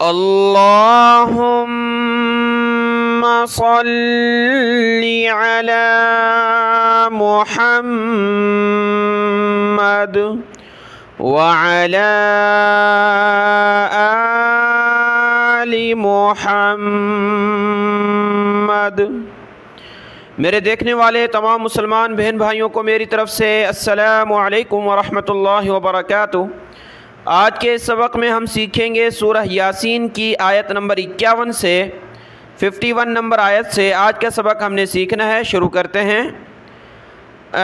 اللهم صل على محمد وعلى آل محمد۔ میرے دیکھنے والے تمام مسلمان بہن بھائیوں کو میری طرف سے السلام علیکم ورحمۃ اللہ وبرکاتہ۔ آج کے سبق میں ہم سیکھیں گے سورہ یاسین کی آیت نمبر 51 سے 51 نمبر آیت سے آج کا سبق ہم نے سیکھنا ہے۔ شروع کرتے ہیں۔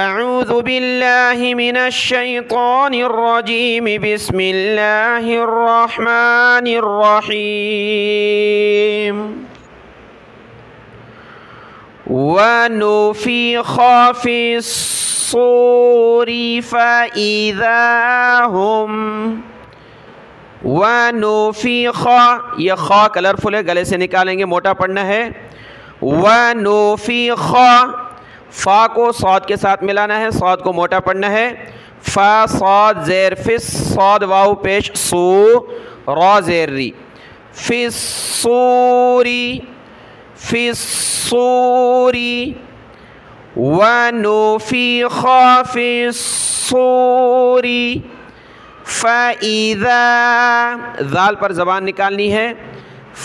اعوذ باللہ من الشیطان الرجیم، بسم اللہ الرحمن الرحیم۔ وَنُفِخَ فِي الصُّورِ فَإِذَا هُمْ وَنُفِخَ، یہ خا کلرفل ہے، گلے سے نکالیں گے، موٹا پڑھنا ہے۔ وَنُفِخَ، فا کو صاد کے ساتھ ملانا ہے، صاد کو موٹا پڑھنا ہے۔ فا صاد زیر فس، صاد واو پیش سو، را زیر ری۔ فی الصوری، فی الصوری، وَنُفِخَ فِي الصُّورِ فَإِذَا، ذال پر زبان نکالنی ہے،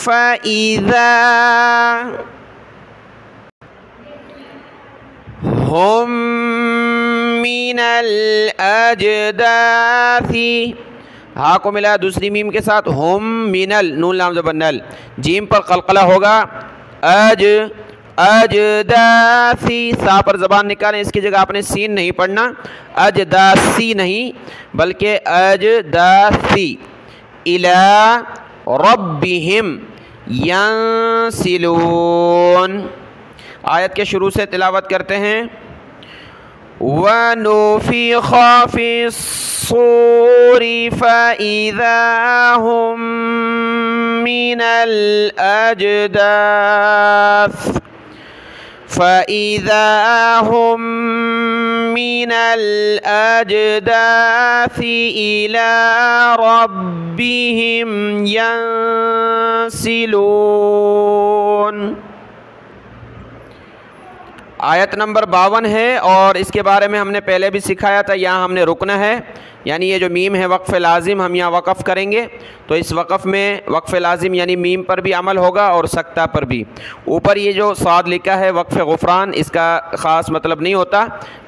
فَإِذَا هُم مِّنَ الْأَجْدَاثِ، ہا کو ملا دوسری میم کے ساتھ، ہم مینل، نون لام زبر نل، جیم پر قلقلہ ہوگا، اجداثی، سا پر زبان نکالیں، اس کی جگہ آپ نے سین نہیں پڑھنا، اجداثی نہیں بلکہ اجداثی۔ الی ربہم ینسلون، آیت کے شروع سے تلاوت کرتے ہیں۔ وَنُفِخَ فِي الصُّورِ فَإِذَا هُم مِّنَ الْأَجْدَاثِ فَإِذَا هُم مِّنَ الْأَجْدَاثِ إِلَى رَبِّهِمْ يَنسِلُونَ۔ آیت نمبر 52 ہے، اور اس کے بارے میں ہم نے پہلے بھی سکھایا تھا، یہاں ہم نے رکنا ہے، یعنی یہ جو میم ہے وقف لازم، ہم یہاں وقف کریں گے، تو اس وقف میں وقف لازم یعنی میم پر بھی عمل ہوگا اور سکتہ پر بھی۔ اوپر یہ جو صاد لکھا ہے وقف غفران، اس کا خاص مطلب نہیں ہوتا،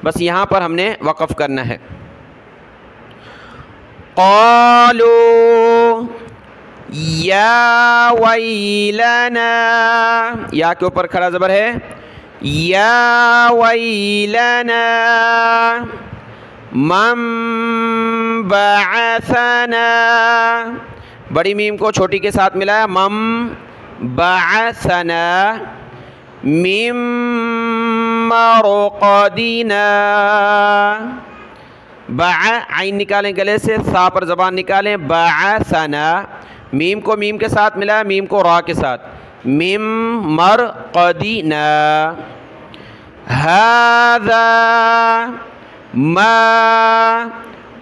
بس یہاں پر ہم نے وقف کرنا ہے۔ قالوا یا ویلنا، یا کے اوپر کھڑا زبر ہے، یا ویلنا من بعثنا، بڑی میم کو چھوٹی کے ساتھ ملایا، من بعثنا من مرقدنا، عین نکالیں گلے سے، سا پر زبان نکالیں، بعثنا، میم کو میم کے ساتھ ملایا، میم کو را کے ساتھ، من مرقدنا، هذا ما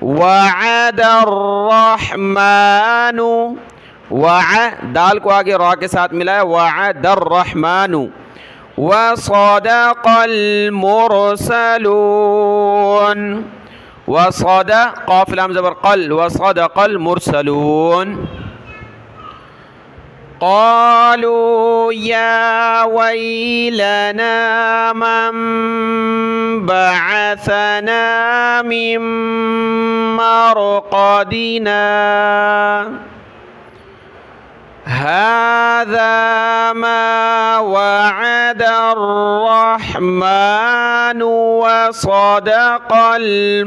وعد الرحمن، دال کو آگے را کے ساتھ ملایا، وعد الرحمن، وصدق المرسلون، وصدق قاف لام زبر قل، وصدق المرسلون۔ قالوا یا ویلنا من بعثنا من مرقدنا هذا ما وعد الرحمن وصدق المرسلون۔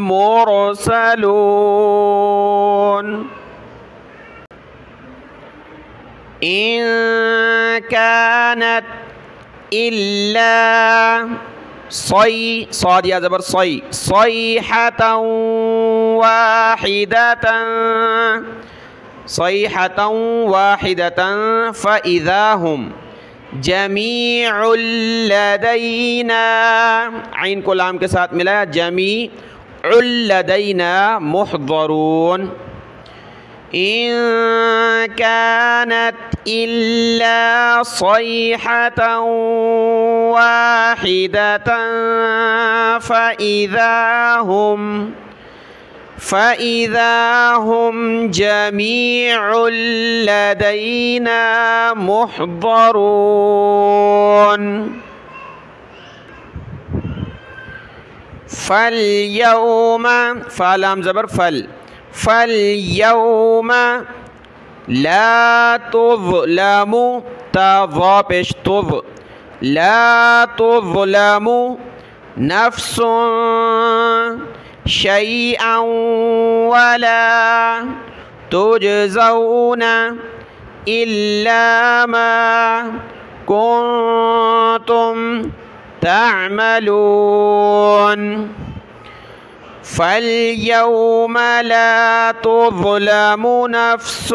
إن كانت إلا صاد یا زبر صيحة واحدة فإذا هم جميع لدينا، عین کو لام کے ساتھ ملایا، جميع لدينا محضرون۔ إن كانت إلا صيحة واحدة فإذا هم جميع لدينا محضرون فاليوم فلام زبر فاليوم لا تظلم تظا پیش تظ لا تظلم نفس شيئا ولا تجزون إلا ما كنتم تعملون فاليوم لا تظلم نفس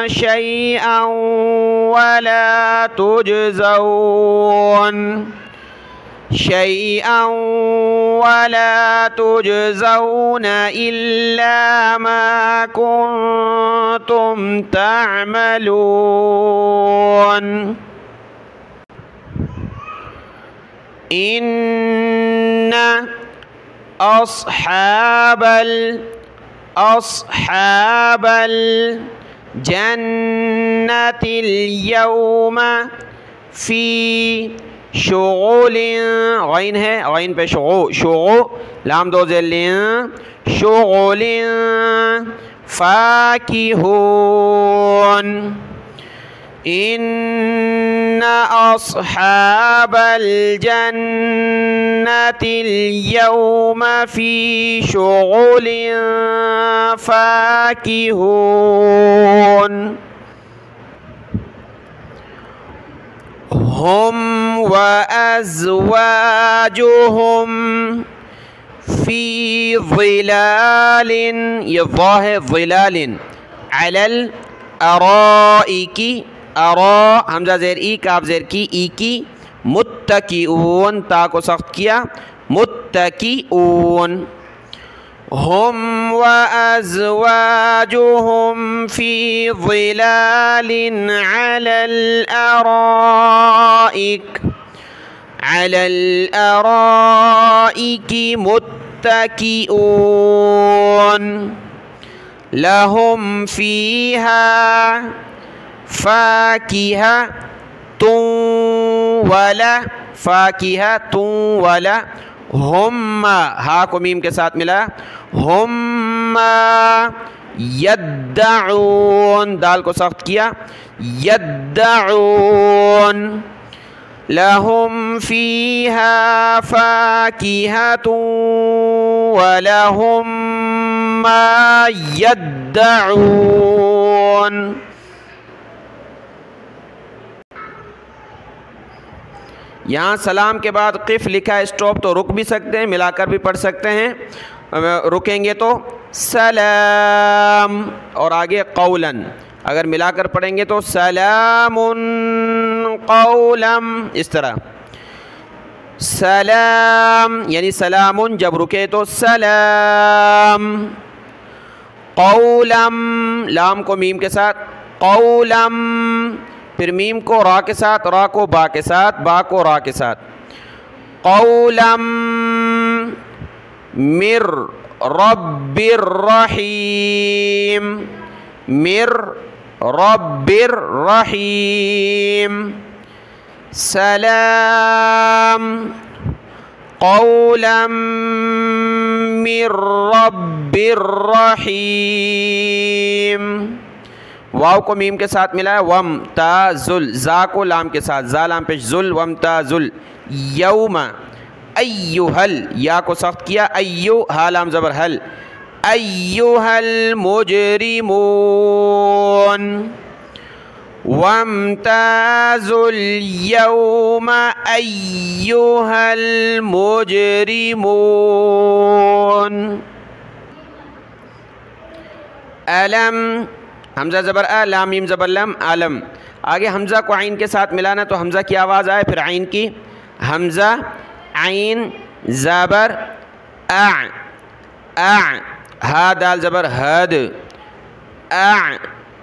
شيئا ولا تجزون إلا ما كنتم تعملون إن أصحاب الجنة اليوم في شغل غین ہے غین پہ شغو لام دو ذیل شغل فاکہون إن أصحاب الجنة اليوم في شغل فاكهون هم وأزواجهم في ظلال يظاهر ظلال على الأرائك ارا حمزہ زیر ای کاف زیر کی ای کی متکئون تا کو سخت کیا متکئون هم وأزواجهم في ظلال على الأرائك متكئون لهم فيها فاكهة ولا هم ہا کو میم کے ساتھ ملا هم يدعون دال کو سخت کیا يدعون لهم فيها فاكهة ولهم ما يدعون یہاں سلام کے بعد قف لکھا ہے اسٹاپ تو رک بھی سکتے ہیں ملا کر بھی پڑھ سکتے ہیں رکیں گے تو سلام اور آگے قولا اگر ملا کر پڑھیں گے تو سلام قولا اس طرح سلام یعنی سلام جب رکے تو سلام قولا لام کو میم کے ساتھ قولا پھر میم کو را کے ساتھ را کو با کے ساتھ با کو را کے ساتھ قولا مر رب الرحیم مر رب الرحیم سلام قولا من رب الرحیم واو کو میم کے ساتھ ملا ہے وم تا زل زا کو لام کے ساتھ زا لام پیش زل وم تا زل یوم ایوہل یا کو سخت کیا ایو ہا لام زبر حل ایوہ المجرمون وامتازوا اليوم ایوہ المجرمون علم حمزہ زبر ا لام میم زبر لم عالم آگے حمزہ کو عین کے ساتھ ملانا تو حمزہ کی آواز آئے پھر عین کی حمزہ عین زبر ہا دال زبر حد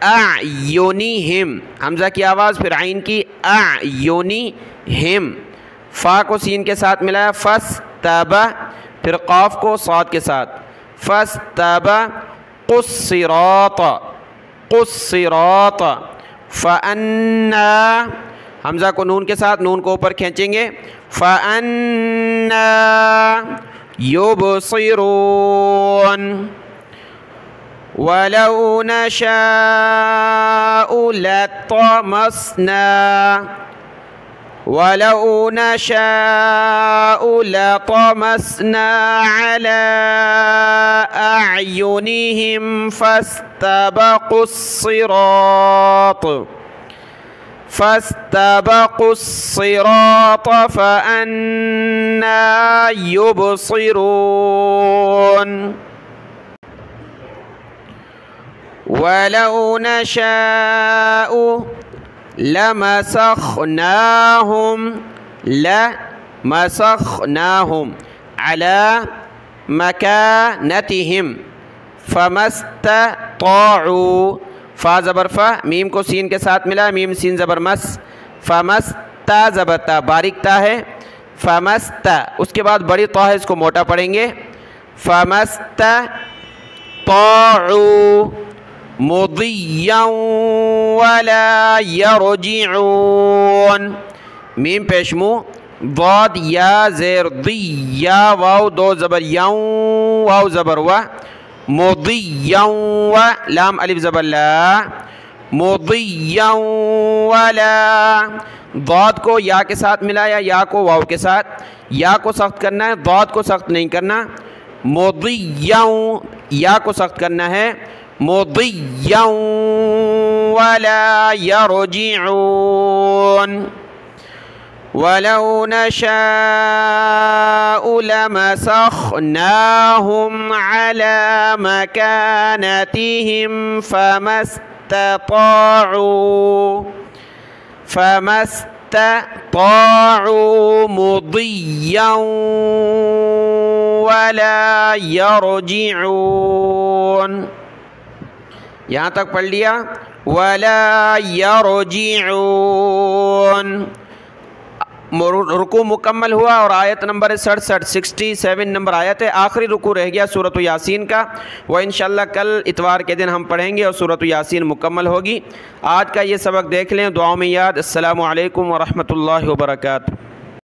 اعینہم، حمزہ کی آواز پھر عین کی، اعینہم، فا کو سین کے ساتھ ملایا، فاستبا، پھر قاف کو صاد کے ساتھ، فاستبقوا الصراط، قصراط، فأنا، حمزہ کو نون کے ساتھ، نون کو اوپر کھینچیں گے، فأنا يبصرون، وَلَوْ نَشَاءُ لَطَمَسْنَا، وَلَوْ نَشَاءُ لَطَمَسْنَا عَلَىٰ أَعْيُنِهِمْ فَاسْتَبَقُوا الصِّرَاطَ فَأَنَّىٰ يُبْصِرُونَ، وَلَوْ نَشَاءُ لَمَسَخْنَاهُمْ عَلَىٰ مَكَانَتِهِمْ فَمَا اسْتَطَاعُوا، فا زبر فا، میم کو سین کے ساتھ ملا، میم سین زبر مس، فمستا زبر تا، باریک تا ہے، فمستا، اس کے بعد بڑی طا ہے، اس کو موٹا پڑھیں گے، فمستطاعوا مضیا ولا یرجعون، میم پیشمو، ضاد یا زیر ضی، یا واو دو زبر یوں، واو زبر و، مضیا و، لام الف زبر لا، مضیا ولا، ضاد کو یا کے ساتھ ملایا، یا کو واو کے ساتھ، یا کو سخت کرنا ہے، ضاد کو سخت نہیں کرنا، مضیا، یا کو سخت کرنا ہے، مضیا ولا یرجعون، وَلَوْ نَشَاءُ لَمَسَخْنَاهُمْ عَلَىٰ مَكَانَتِهِمْ فَمَا اسْتَطَاعُوا مُضِيًّا وَلَا يَرْجِعُونَ، یہاں تک پڑھ لیا، وَلَا يَرْجِعُونَ، رکوع مکمل ہوا اور آیت نمبر 67 نمبر آیت ہے، آخری رکوع رہ گیا سورۃ یاسین کا، وہ انشاءاللہ کل اتوار کے دن ہم پڑھیں گے اور سورۃ یاسین مکمل ہوگی۔ آج کا یہ سبق دیکھ لیں، دعاؤں میں یاد۔ السلام علیکم ورحمۃ اللہ وبرکاتہ۔